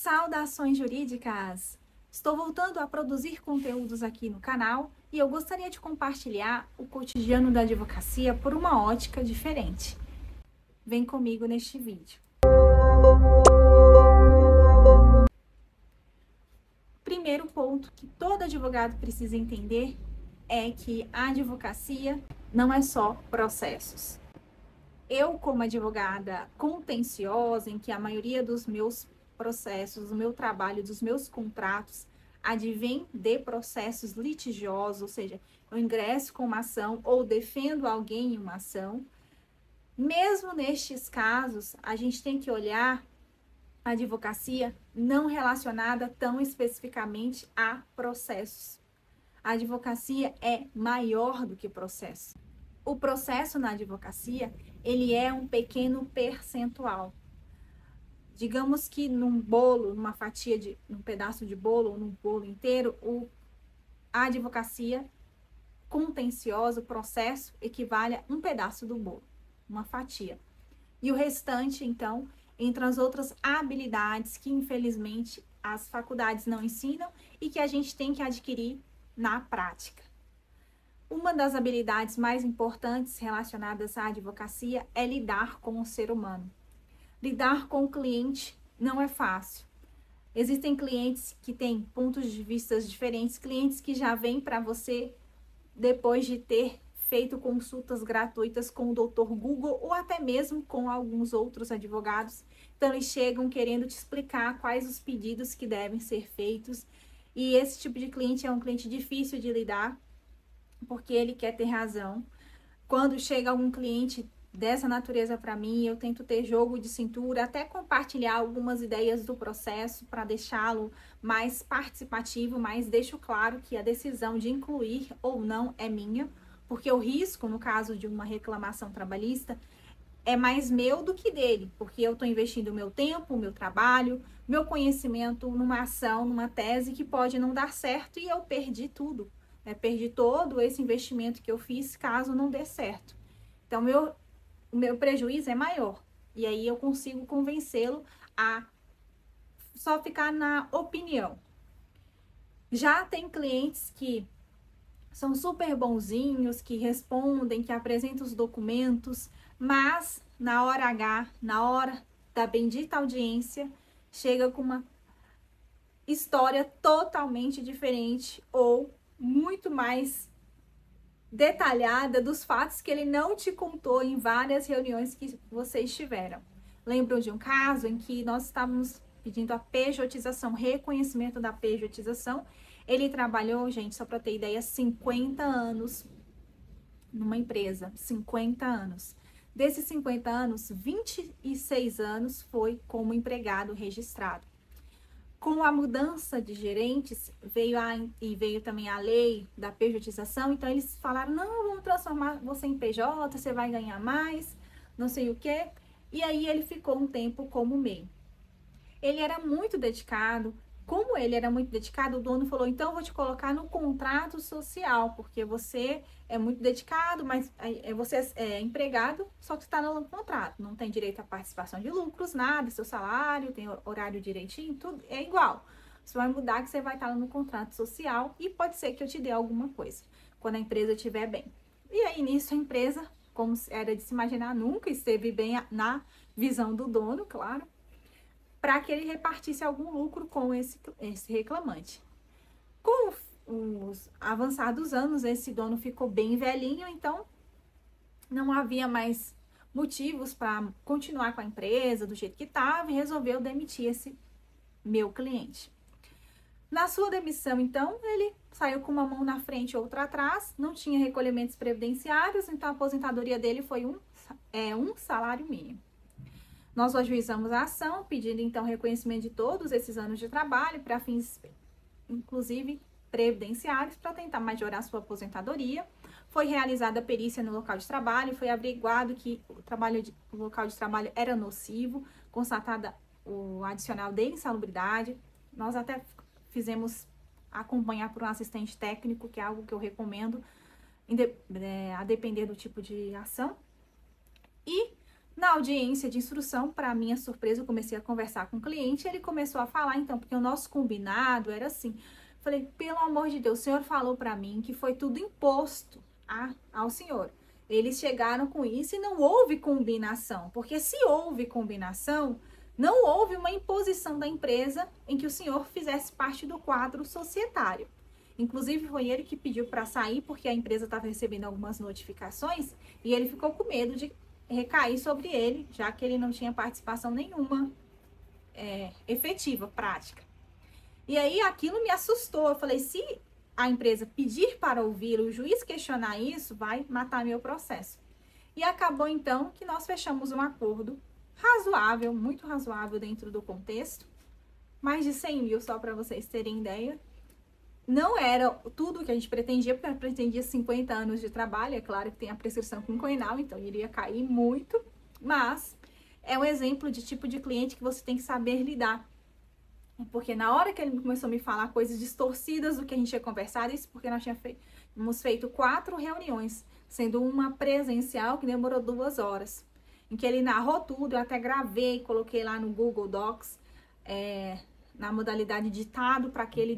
Saudações jurídicas! Estou voltando a produzir conteúdos aqui no canal e eu gostaria de compartilhar o cotidiano da advocacia por uma ótica diferente. Vem comigo neste vídeo. Primeiro ponto que todo advogado precisa entender é que a advocacia não é só processos. Eu, como advogada contenciosa, em que a maioria dos meus processos, do meu trabalho, dos meus contratos, advém de processos litigiosos, ou seja, eu ingresso com uma ação ou defendo alguém em uma ação. Mesmo nestes casos, a gente tem que olhar a advocacia não relacionada tão especificamente a processos. A advocacia é maior do que processo. O processo na advocacia, ele é um pequeno percentual. Digamos que num bolo, num pedaço de bolo ou num bolo inteiro, a advocacia contenciosa, o processo, equivale a um pedaço do bolo, uma fatia. E o restante, então, entre as outras habilidades que, infelizmente, as faculdades não ensinam e que a gente tem que adquirir na prática. Uma das habilidades mais importantes relacionadas à advocacia é lidar com o ser humano. Lidar com o cliente não é fácil. Existem clientes que têm pontos de vista diferentes, clientes que já vêm para você depois de ter feito consultas gratuitas com o Dr. Google ou até mesmo com alguns outros advogados. Então, eles chegam querendo te explicar quais os pedidos que devem ser feitos. E esse tipo de cliente é um cliente difícil de lidar, porque ele quer ter razão. Quando chega algum cliente dessa natureza para mim, eu tento ter jogo de cintura, até compartilhar algumas ideias do processo para deixá-lo mais participativo, mas deixo claro que a decisão de incluir ou não é minha, porque o risco, no caso de uma reclamação trabalhista, é mais meu do que dele, porque eu estou investindo o meu tempo, o meu trabalho, meu conhecimento numa ação, numa tese que pode não dar certo e eu perdi tudo. Perdi todo esse investimento que eu fiz caso não dê certo. Então, o meu prejuízo é maior. E aí eu consigo convencê-lo a só ficar na opinião. Já tem clientes que são super bonzinhos, que respondem, que apresentam os documentos, mas na hora H, na hora da bendita audiência, chega com uma história totalmente diferente ou muito mais detalhada dos fatos que ele não te contou em várias reuniões que vocês tiveram. Lembram de um caso em que nós estávamos pedindo a pejotização, reconhecimento da pejotização. Ele trabalhou, gente, só para ter ideia, 50 anos numa empresa, 50 anos. Desses 50 anos, 26 anos foi como empregado registrado. Com a mudança de gerentes, veio também a lei da pejotização, então eles falaram, não, vamos transformar você em PJ, você vai ganhar mais, não sei o quê. E aí ele ficou um tempo como MEI. Ele era muito dedicado. Como ele era muito dedicado, o dono falou, então eu vou te colocar no contrato social, porque você é muito dedicado, mas você é empregado, só que está no contrato. Não tem direito à participação de lucros, nada, seu salário, tem horário direitinho, tudo é igual. Você vai mudar que você vai estar no contrato social e pode ser que eu te dê alguma coisa, quando a empresa estiver bem. E aí, nisso, a empresa, como era de se imaginar, nunca esteve bem na visão do dono, claro, para que ele repartisse algum lucro com esse reclamante. Com os avançados anos, esse dono ficou bem velhinho, então não havia mais motivos para continuar com a empresa do jeito que estava e resolveu demitir esse meu cliente. Na sua demissão, então, ele saiu com uma mão na frente e outra atrás, não tinha recolhimentos previdenciários, então a aposentadoria dele foi um salário mínimo. Nós ajuizamos a ação, pedindo então reconhecimento de todos esses anos de trabalho para fins, inclusive, previdenciários, para tentar majorar sua aposentadoria. Foi realizada a perícia no local de trabalho, foi averiguado que o local de trabalho era nocivo, constatada o adicional de insalubridade. Nós até fizemos acompanhar por um assistente técnico, que é algo que eu recomendo, a depender do tipo de ação. E Na audiência de instrução, para minha surpresa, eu comecei a conversar com o cliente, ele começou a falar, então, porque o nosso combinado era assim. Falei, pelo amor de Deus, o senhor falou para mim que foi tudo imposto ao senhor. Eles chegaram com isso e não houve combinação, porque se houve combinação, não houve uma imposição da empresa em que o senhor fizesse parte do quadro societário. Inclusive, foi ele que pediu para sair, porque a empresa estava recebendo algumas notificações e ele ficou com medo de recair sobre ele, já que ele não tinha participação nenhuma efetiva, prática. E aí aquilo me assustou. Eu falei, se a empresa pedir para ouvir, o juiz questionar isso, vai matar meu processo. E acabou então que nós fechamos um acordo razoável, muito razoável dentro do contexto, mais de 100 mil, só para vocês terem ideia. Não era tudo que a gente pretendia, porque a gente pretendia 50 anos de trabalho, é claro que tem a prescrição quinquenal, então iria cair muito, mas é um exemplo de tipo de cliente que você tem que saber lidar. Porque na hora que ele começou a me falar coisas distorcidas do que a gente tinha conversado, isso porque nós tínhamos feito 4 reuniões, sendo uma presencial que demorou 2 horas, em que ele narrou tudo, eu até gravei, coloquei lá no Google Docs, na modalidade ditado, para que ele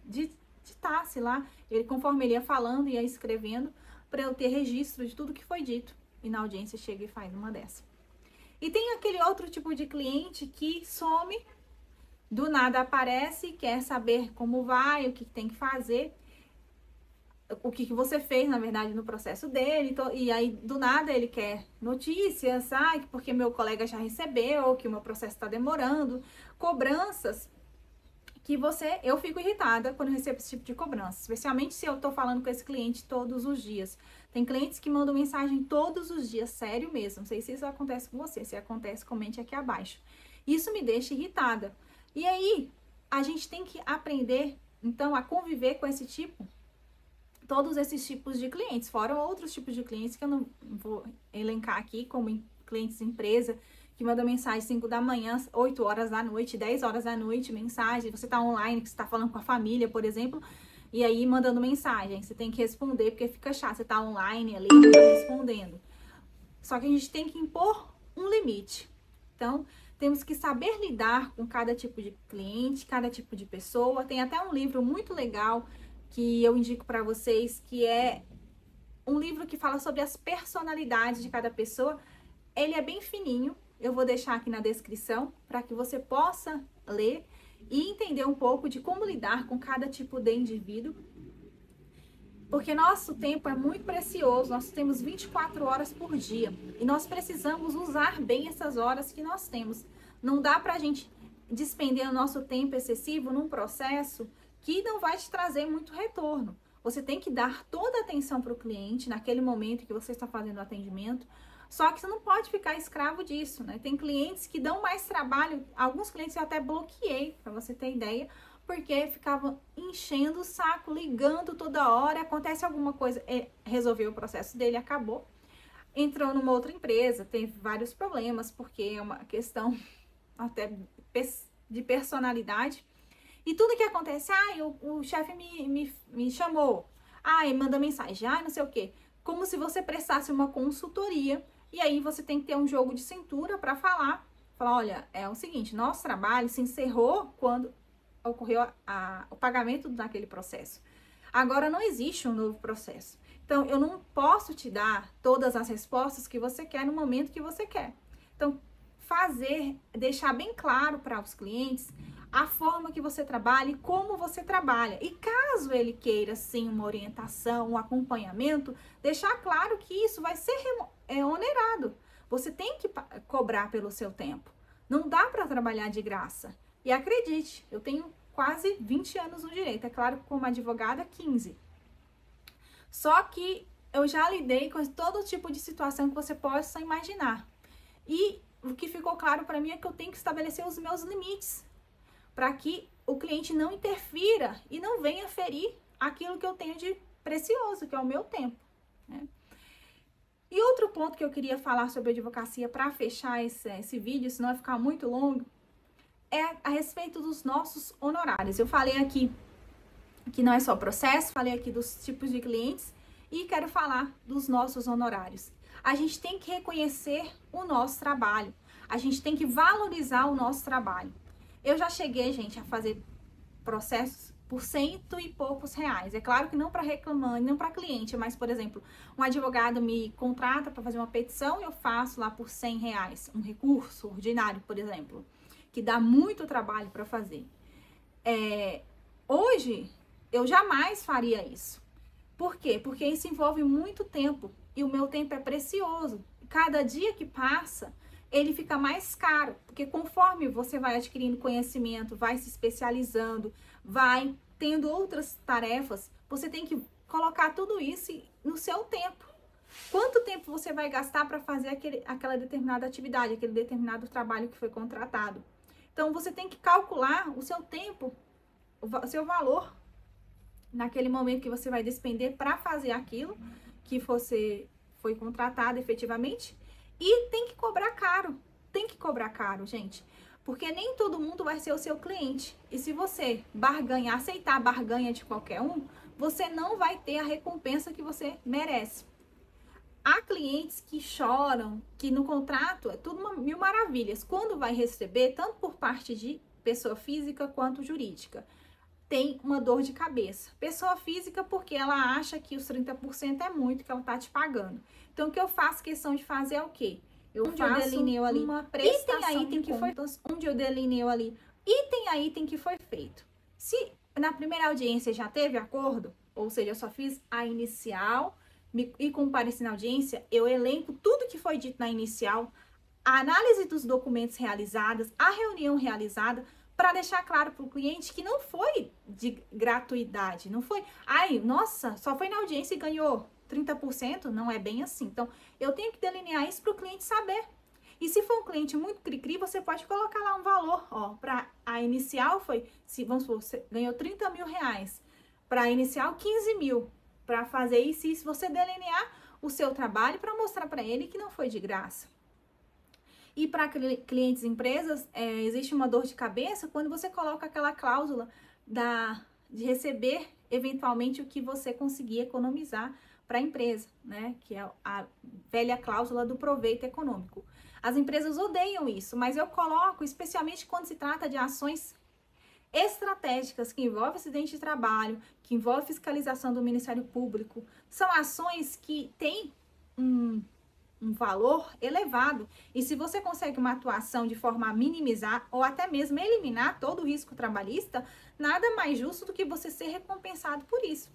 ditasse lá, ele, conforme ele ia falando, ia escrevendo, para eu ter registro de tudo que foi dito. E na audiência chega e faz uma dessa. E tem aquele outro tipo de cliente que some, do nada aparece, quer saber como vai, o que tem que fazer, o que você fez, na verdade, no processo dele. E aí, do nada, ele quer notícias, porque meu colega já recebeu, que o meu processo está demorando, cobranças que eu fico irritada quando eu recebo esse tipo de cobrança, especialmente se eu tô falando com esse cliente todos os dias. Tem clientes que mandam mensagem todos os dias, sério mesmo. Não sei se isso acontece com você, se acontece, comente aqui abaixo. Isso me deixa irritada. E aí, a gente tem que aprender, então, a conviver com todos esses tipos de clientes, fora outros tipos de clientes que eu não vou elencar aqui, como clientes empresa, que manda mensagem 5 da manhã, 8 horas da noite, 10 horas da noite, mensagem, você tá online, que você tá falando com a família, por exemplo, e aí mandando mensagem, você tem que responder, porque fica chato, você tá online ali, não tá respondendo. Só que a gente tem que impor um limite. Então, temos que saber lidar com cada tipo de cliente, cada tipo de pessoa. Tem até um livro muito legal que eu indico para vocês, que é um livro que fala sobre as personalidades de cada pessoa. Ele é bem fininho, eu vou deixar aqui na descrição para que você possa ler e entender um pouco de como lidar com cada tipo de indivíduo. Porque nosso tempo é muito precioso, nós temos 24 horas por dia e nós precisamos usar bem essas horas que nós temos. Não dá para a gente despender o nosso tempo excessivo num processo que não vai te trazer muito retorno. Você tem que dar toda a atenção para o cliente naquele momento que você está fazendo o atendimento, só que você não pode ficar escravo disso, né? Tem clientes que dão mais trabalho, alguns clientes eu até bloqueei, para você ter ideia, porque ficavam enchendo o saco, ligando toda hora, acontece alguma coisa, resolveu o processo dele, acabou. Entrou numa outra empresa, teve vários problemas, porque é uma questão até de personalidade. E tudo que acontece, o chefe me chamou, manda mensagem, não sei o quê. Como se você prestasse uma consultoria, e aí você tem que ter um jogo de cintura para falar, olha, é o seguinte, nosso trabalho se encerrou quando ocorreu o pagamento daquele processo. Agora não existe um novo processo. Então, eu não posso te dar todas as respostas que você quer no momento que você quer. Então, deixar bem claro para os clientes a forma que você trabalha e como você trabalha. E caso ele queira, sim, uma orientação, um acompanhamento, deixar claro que isso vai ser onerado. Você tem que cobrar pelo seu tempo. Não dá para trabalhar de graça. E acredite, eu tenho quase 20 anos no direito. É claro que como advogada, 15. Só que eu já lidei com todo tipo de situação que você possa imaginar. E o que ficou claro para mim é que eu tenho que estabelecer os meus limites, para que o cliente não interfira e não venha ferir aquilo que eu tenho de precioso, que é o meu tempo, né? E outro ponto que eu queria falar sobre advocacia para fechar esse vídeo, senão vai ficar muito longo, é a respeito dos nossos honorários. Eu falei aqui que não é só processo, falei aqui dos tipos de clientes e quero falar dos nossos honorários. a gente tem que reconhecer o nosso trabalho. A gente tem que valorizar o nosso trabalho. Eu já cheguei, gente, a fazer processos por cento e poucos reais. É claro que não para reclamante, não para cliente, mas, por exemplo, um advogado me contrata para fazer uma petição e eu faço lá por 100 reais, um recurso ordinário, por exemplo, que dá muito trabalho para fazer. Hoje, eu jamais faria isso. Por quê? Porque isso envolve muito tempo e o meu tempo é precioso. Cada dia que passa, ele fica mais caro, porque conforme você vai adquirindo conhecimento, vai se especializando, vai tendo outras tarefas, você tem que colocar tudo isso no seu tempo. Quanto tempo você vai gastar para fazer aquela determinada atividade, aquele determinado trabalho que foi contratado? Então, você tem que calcular o seu tempo, o seu valor, naquele momento que você vai despender para fazer aquilo que você foi contratado efetivamente. E tem que cobrar caro, gente, porque nem todo mundo vai ser o seu cliente. E se você aceitar a barganha de qualquer um, você não vai ter a recompensa que você merece. Há clientes que choram, que no contrato é tudo mil maravilhas. Quando vai receber, tanto por parte de pessoa física quanto jurídica, tem uma dor de cabeça. Pessoa física porque ela acha que os 30% é muito que ela tá te pagando. Então, o que eu faço questão de fazer é o quê? Eu delineo ali uma prestação item que foi onde eu delineo ali item a item que foi feito. Se na primeira audiência já teve acordo, ou seja, eu só fiz a inicial e compareci na audiência, eu elenco tudo que foi dito na inicial, a análise dos documentos realizadas, a reunião realizada, para deixar claro para o cliente que não foi de gratuidade, não foi, ai, nossa, só foi na audiência e ganhou 30%, não é bem assim. Então, eu tenho que delinear isso para o cliente saber. E se for um cliente muito cri-cri, você pode colocar lá um valor, ó, para a inicial foi, se vamos supor, você ganhou 30 mil reais, para a inicial 15 mil, para fazer isso, e se você delinear o seu trabalho para mostrar para ele que não foi de graça. E para clientes e empresas, existe uma dor de cabeça quando você coloca aquela cláusula de receber eventualmente o que você conseguir economizar para a empresa, né? Que é a velha cláusula do proveito econômico. As empresas odeiam isso, mas eu coloco, especialmente quando se trata de ações estratégicas que envolvem acidente de trabalho, que envolvem fiscalização do Ministério Público. São ações que têm um valor elevado, e se você consegue uma atuação de forma a minimizar ou até mesmo eliminar todo o risco trabalhista, nada mais justo do que você ser recompensado por isso.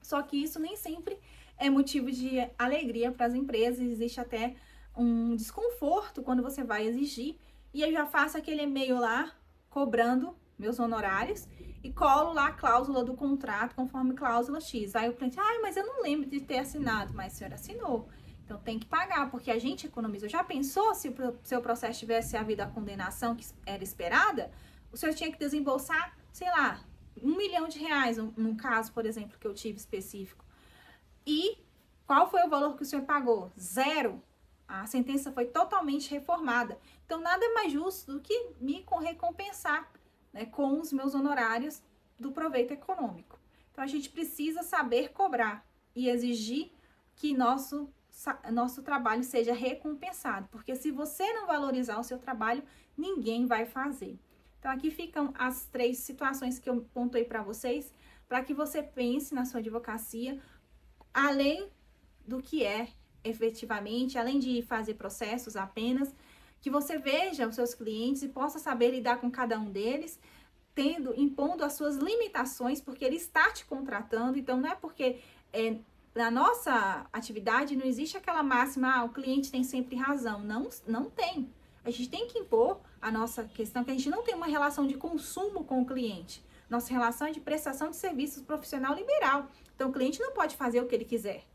Só que isso nem sempre é motivo de alegria para as empresas, existe até um desconforto quando você vai exigir, e eu já faço aquele e-mail lá cobrando meus honorários e colo lá a cláusula do contrato conforme cláusula X. Aí o cliente, mas eu não lembro de ter assinado, mas a senhora assinou. Então, tem que pagar, porque a gente economiza. Já pensou se o seu processo tivesse havido a condenação que era esperada? O senhor tinha que desembolsar, sei lá, R$1 milhão, num caso, por exemplo, que eu tive específico. E qual foi o valor que o senhor pagou? 0. A sentença foi totalmente reformada. Então, nada mais justo do que me recompensar, né, com os meus honorários do proveito econômico. Então, a gente precisa saber cobrar e exigir que nosso trabalho seja recompensado, porque se você não valorizar o seu trabalho, ninguém vai fazer. Então, aqui ficam as 3 situações que eu pontuei para vocês, para que você pense na sua advocacia, além do que é efetivamente, além de fazer processos apenas, que você veja os seus clientes e possa saber lidar com cada um deles, impondo as suas limitações, porque ele está te contratando. Então, não é porque na nossa atividade não existe aquela máxima, o cliente tem sempre razão. Não tem. A gente tem que impor a nossa questão, que a gente não tem uma relação de consumo com o cliente. Nossa relação é de prestação de serviços profissional liberal. Então, o cliente não pode fazer o que ele quiser.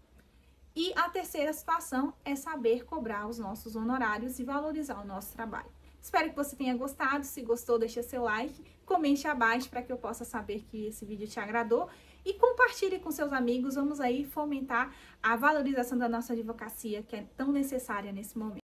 E a terceira situação é saber cobrar os nossos honorários e valorizar o nosso trabalho. Espero que você tenha gostado. Se gostou, deixa seu like, comente abaixo para que eu possa saber que esse vídeo te agradou. E compartilhe com seus amigos. Vamos aí fomentar a valorização da nossa advocacia, que é tão necessária nesse momento.